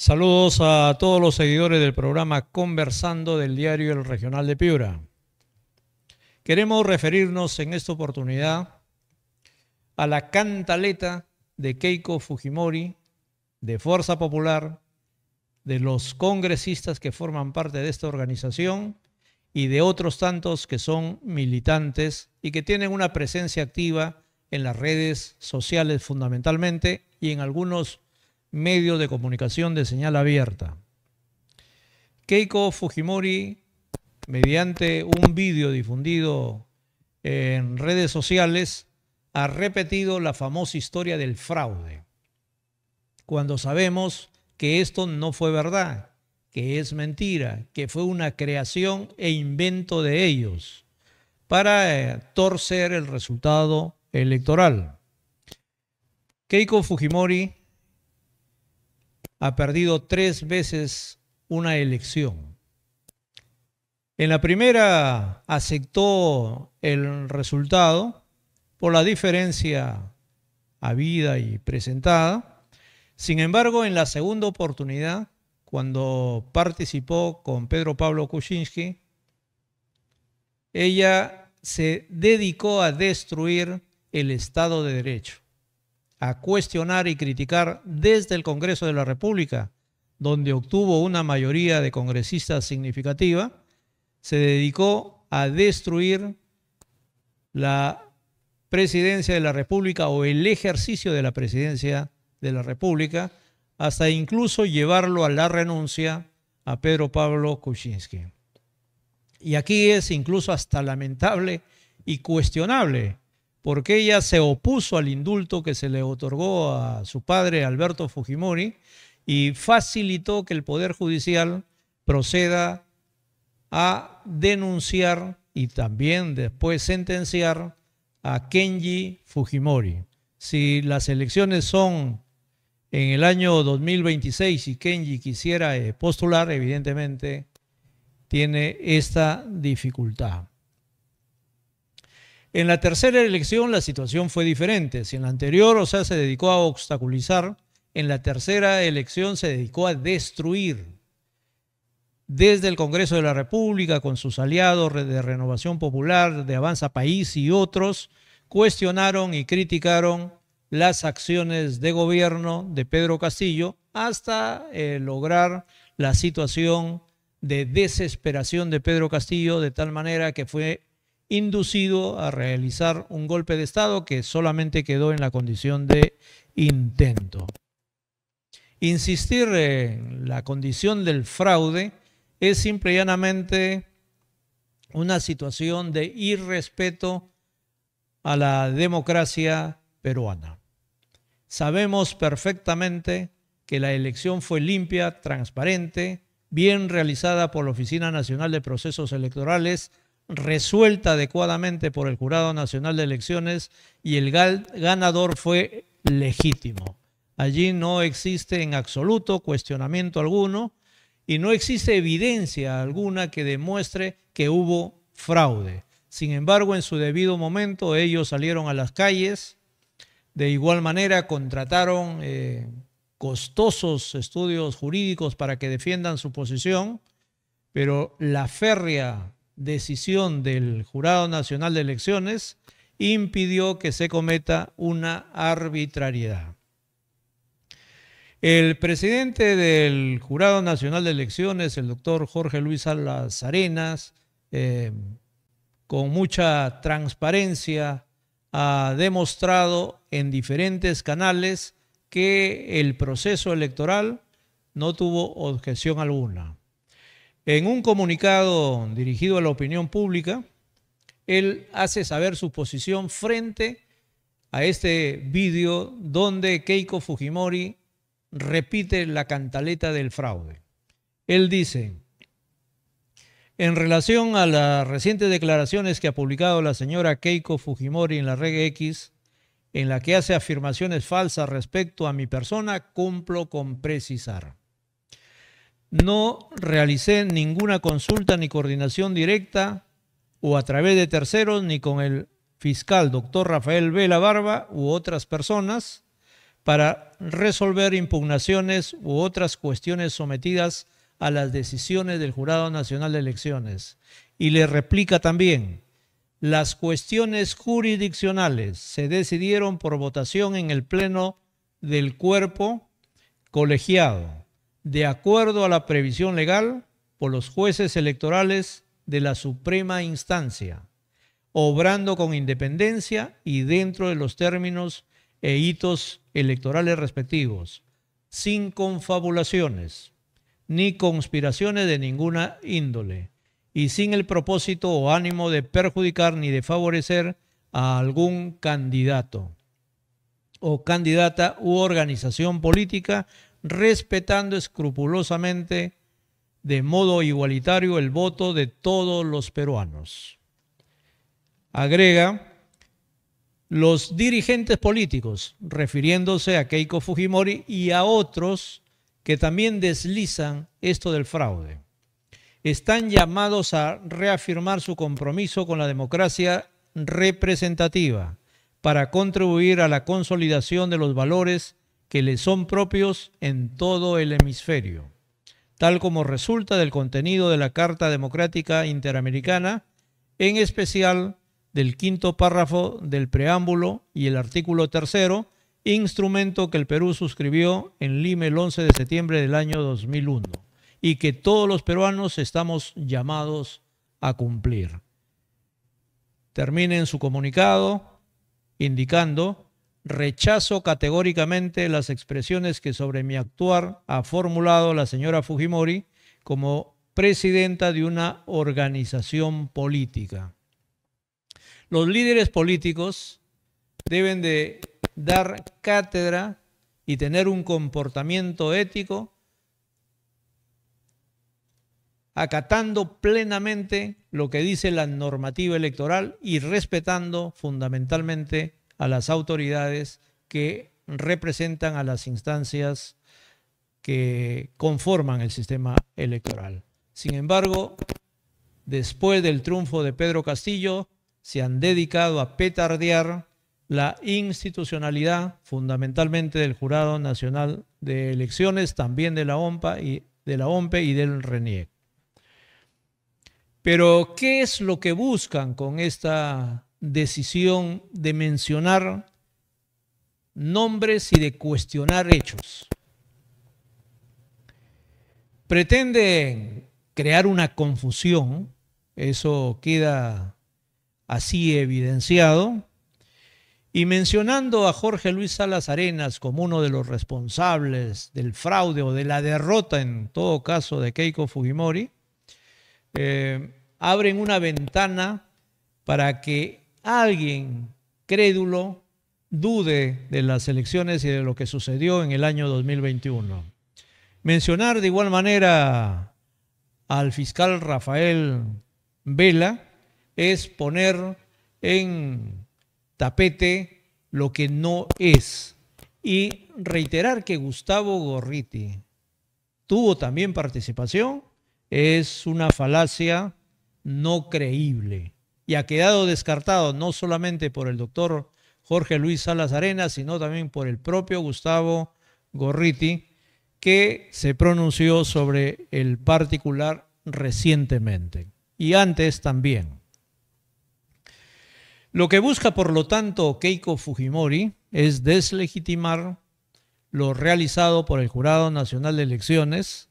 Saludos a todos los seguidores del programa Conversando del diario El Regional de Piura. Queremos referirnos en esta oportunidad a la cantaleta de Keiko Fujimori, de Fuerza Popular, de los congresistas que forman parte de esta organización y de otros tantos que son militantes y que tienen una presencia activa en las redes sociales fundamentalmente y en algunos medios de comunicación de señal abierta. Keiko Fujimori, mediante un vídeo difundido en redes sociales, ha repetido la famosa historia del fraude, cuando sabemos que esto no fue verdad, que es mentira, que fue una creación e invento de ellos para torcer el resultado electoral. Keiko Fujimori ha perdido 3 veces una elección. En la primera aceptó el resultado por la diferencia habida y presentada. Sin embargo, en la segunda oportunidad, cuando participó con Pedro Pablo Kuczynski, ella se dedicó a destruir el Estado de Derecho, a cuestionar y criticar desde el Congreso de la República, donde obtuvo una mayoría de congresistas significativa, se dedicó a destruir la presidencia de la República o el ejercicio de la presidencia de la República, hasta incluso llevarlo a la renuncia a Pedro Pablo Kuczynski. Y aquí es incluso hasta lamentable y cuestionable, porque ella se opuso al indulto que se le otorgó a su padre Alberto Fujimori y facilitó que el Poder Judicial proceda a denunciar y también después sentenciar a Kenji Fujimori. Si las elecciones son en el año 2026 y Kenji quisiera postular, evidentemente tiene esta dificultad. En la tercera elección la situación fue diferente. Si en la anterior, se dedicó a obstaculizar, en la tercera elección se dedicó a destruir. Desde el Congreso de la República, con sus aliados de Renovación Popular, de Avanza País y otros, cuestionaron y criticaron las acciones de gobierno de Pedro Castillo hasta lograr la situación de desesperación de Pedro Castillo, de tal manera que fue inducido a realizar un golpe de Estado que solamente quedó en la condición de intento. Insistir en la condición del fraude es simple y llanamente una situación de irrespeto a la democracia peruana. Sabemos perfectamente que la elección fue limpia, transparente, bien realizada por la Oficina Nacional de Procesos Electorales, resuelta adecuadamente por el Jurado Nacional de Elecciones y el ganador fue legítimo. Allí no existe en absoluto cuestionamiento alguno y no existe evidencia alguna que demuestre que hubo fraude. Sin embargo, en su debido momento ellos salieron a las calles, de igual manera contrataron costosos estudios jurídicos para que defiendan su posición, pero la férrea decisión del Jurado Nacional de Elecciones impidió que se cometa una arbitrariedad. El presidente del Jurado Nacional de Elecciones, el doctor Jorge Luis Salas Arenas, con mucha transparencia, ha demostrado en diferentes canales que el proceso electoral no tuvo objeción alguna. En un comunicado dirigido a la opinión pública, él hace saber su posición frente a este vídeo donde Keiko Fujimori repite la cantaleta del fraude. Él dice: en relación a las recientes declaraciones que ha publicado la señora Keiko Fujimori en la red X, en la que hace afirmaciones falsas respecto a mi persona, cumplo con precisar. No realicé ninguna consulta ni coordinación directa o a través de terceros ni con el fiscal doctor Rafael Vela Barba u otras personas para resolver impugnaciones u otras cuestiones sometidas a las decisiones del Jurado Nacional de Elecciones. Y le replica también: las cuestiones jurisdiccionales se decidieron por votación en el Pleno del cuerpo colegiado, de acuerdo a la previsión legal, por los jueces electorales de la Suprema Instancia, obrando con independencia y dentro de los términos e hitos electorales respectivos, sin confabulaciones ni conspiraciones de ninguna índole, y sin el propósito o ánimo de perjudicar ni de favorecer a algún candidato o candidata u organización política, respetando escrupulosamente de modo igualitario el voto de todos los peruanos. Agrega: los dirigentes políticos, refiriéndose a Keiko Fujimori y a otros que también deslizan esto del fraude, están llamados a reafirmar su compromiso con la democracia representativa para contribuir a la consolidación de los valores que les son propios en todo el hemisferio, tal como resulta del contenido de la Carta Democrática Interamericana, en especial del 5º párrafo del preámbulo y el artículo 3º, instrumento que el Perú suscribió en Lima el 11 de septiembre del año 2001 y que todos los peruanos estamos llamados a cumplir. Termina en su comunicado indicando: rechazo categóricamente las expresiones que sobre mi actuar ha formulado la señora Fujimori como presidenta de una organización política. Los líderes políticos deben de dar cátedra y tener un comportamiento ético, acatando plenamente lo que dice la normativa electoral y respetando fundamentalmente a las autoridades que representan a las instancias que conforman el sistema electoral. Sin embargo, después del triunfo de Pedro Castillo, se han dedicado a petardear la institucionalidad, fundamentalmente del Jurado Nacional de Elecciones, también de la OMPE y del RENIEC. Pero, ¿qué es lo que buscan con esta decisión de mencionar nombres y de cuestionar hechos? Pretenden crear una confusión, eso queda así evidenciado, y mencionando a Jorge Luis Salas Arenas como uno de los responsables del fraude o de la derrota, en todo caso, de Keiko Fujimori, abren una ventana para que alguien crédulo dude de las elecciones y de lo que sucedió en el año 2021. Mencionar de igual manera al fiscal Rafael Vela es poner en tapete lo que no es, y reiterar que Gustavo Gorriti tuvo también participación es una falacia no creíble y ha quedado descartado no solamente por el doctor Jorge Luis Salas Arenas, sino también por el propio Gustavo Gorriti, que se pronunció sobre el particular recientemente y antes también. Lo que busca, por lo tanto, Keiko Fujimori es deslegitimar lo realizado por el Jurado Nacional de Elecciones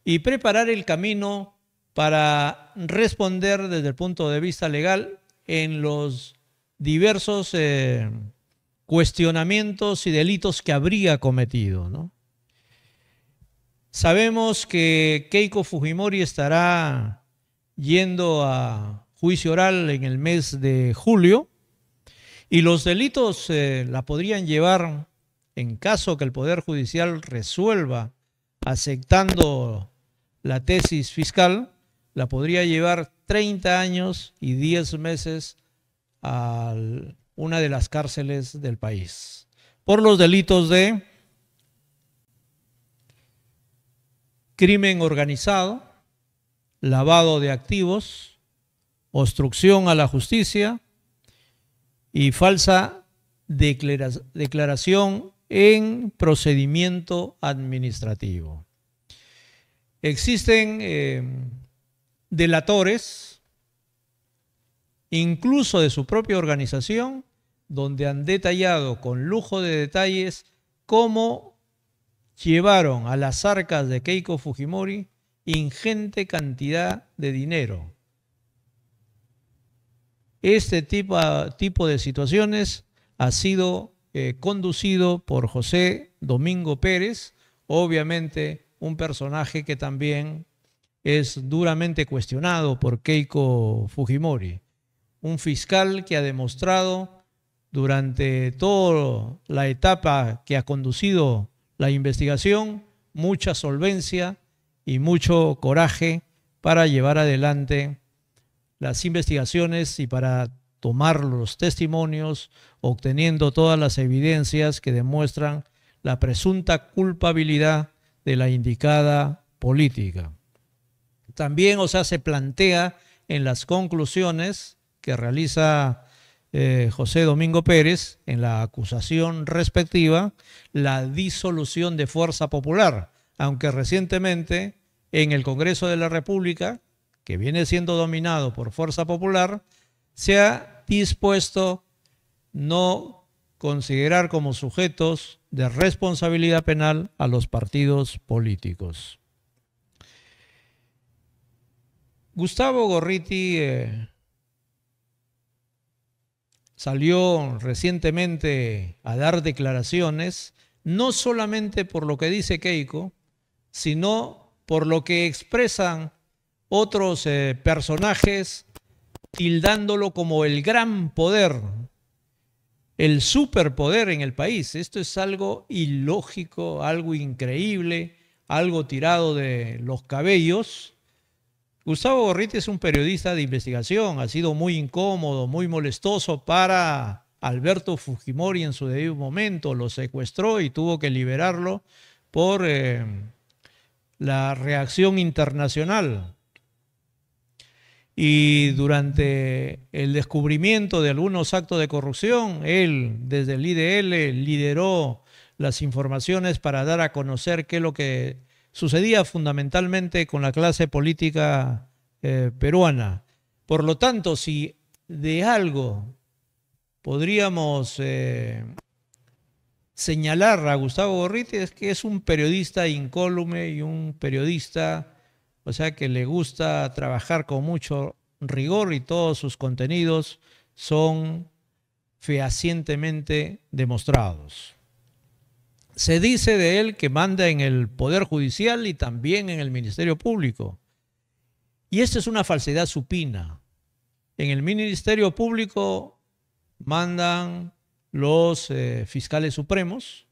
y preparar el camino para responder desde el punto de vista legal en los diversos cuestionamientos y delitos que habría cometido, ¿no? Sabemos que Keiko Fujimori estará yendo a juicio oral en el mes de julio y los delitos la podrían llevar, en caso que el Poder Judicial resuelva aceptando la tesis fiscal, la podría llevar 30 años y 10 meses a una de las cárceles del país por los delitos de crimen organizado, lavado de activos, obstrucción a la justicia y falsa declaración en procedimiento administrativo. Existen delatores, incluso de su propia organización, donde han detallado con lujo de detalles cómo llevaron a las arcas de Keiko Fujimori ingente cantidad de dinero. Este tipo de situaciones ha sido conducido por José Domingo Pérez, obviamente un personaje que también es duramente cuestionado por Keiko Fujimori, un fiscal que ha demostrado durante toda la etapa que ha conducido la investigación mucha solvencia y mucho coraje para llevar adelante las investigaciones y para tomar los testimonios, obteniendo todas las evidencias que demuestran la presunta culpabilidad de la indicada política. También, se plantea en las conclusiones que realiza José Domingo Pérez en la acusación respectiva, la disolución de Fuerza Popular, aunque recientemente en el Congreso de la República, que viene siendo dominado por Fuerza Popular, se ha dispuesto no considerar como sujetos de responsabilidad penal a los partidos políticos. Gustavo Gorriti salió recientemente a dar declaraciones, no solamente por lo que dice Keiko, sino por lo que expresan otros personajes, tildándolo como el gran poder, el superpoder en el país. Esto es algo ilógico, algo increíble, algo tirado de los cabellos. Gustavo Gorriti es un periodista de investigación, ha sido muy incómodo, muy molestoso para Alberto Fujimori en su debido momento, lo secuestró y tuvo que liberarlo por la reacción internacional. Y durante el descubrimiento de algunos actos de corrupción, él desde el IDL lideró las informaciones para dar a conocer qué es lo que sucedía fundamentalmente con la clase política peruana. Por lo tanto, si de algo podríamos señalar a Gustavo Gorriti, es que es un periodista incólume y un periodista, que le gusta trabajar con mucho rigor y todos sus contenidos son fehacientemente demostrados. Se dice de él que manda en el Poder Judicial y también en el Ministerio Público. Y esto es una falsedad supina. En el Ministerio Público mandan los fiscales supremos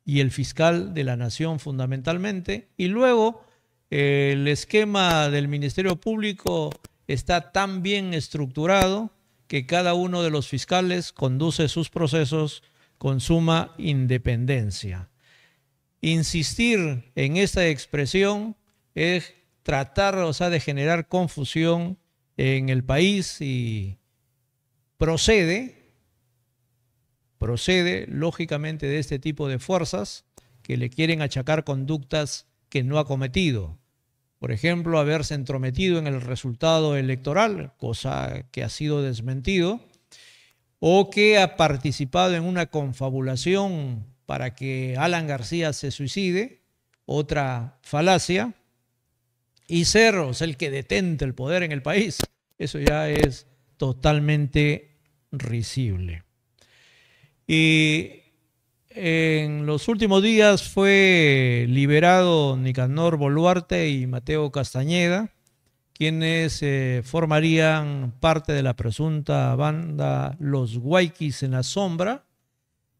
y el fiscal de la Nación fundamentalmente, y luego el esquema del Ministerio Público está tan bien estructurado que cada uno de los fiscales conduce sus procesos con suma independencia. Insistir en esta expresión es tratar, de generar confusión en el país y procede lógicamente de este tipo de fuerzas que le quieren achacar conductas que no ha cometido. Por ejemplo, haberse entrometido en el resultado electoral, cosa que ha sido desmentido, o que ha participado en una confabulación para que Alan García se suicide, otra falacia, y ser el que detente el poder en el país. Eso ya es totalmente risible. Y en los últimos días fue liberado Nicanor Boluarte y Mateo Castañeda, quienes formarían parte de la presunta banda Los Guayquis en la Sombra,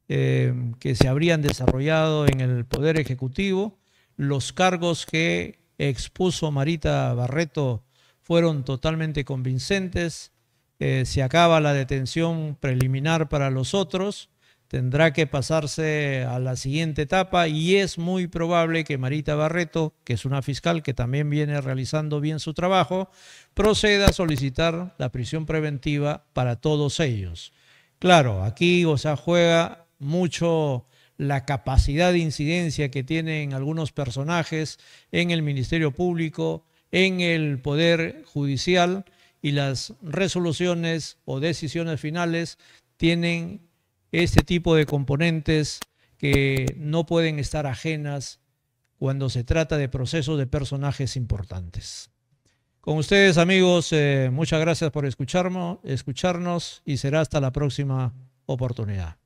que se habrían desarrollado en el Poder Ejecutivo. Los cargos que expuso Marita Barreto fueron totalmente convincentes. Se acaba la detención preliminar para los otros. Tendrá que pasarse a la siguiente etapa y es muy probable que Marita Barreto, que es una fiscal que también viene realizando bien su trabajo, proceda a solicitar la prisión preventiva para todos ellos. Claro, aquí juega mucho la capacidad de incidencia que tienen algunos personajes en el Ministerio Público, en el Poder Judicial, y las resoluciones o decisiones finales tienen este tipo de componentes que no pueden estar ajenas cuando se trata de procesos de personajes importantes. Con ustedes, amigos, muchas gracias por escucharnos y será hasta la próxima oportunidad.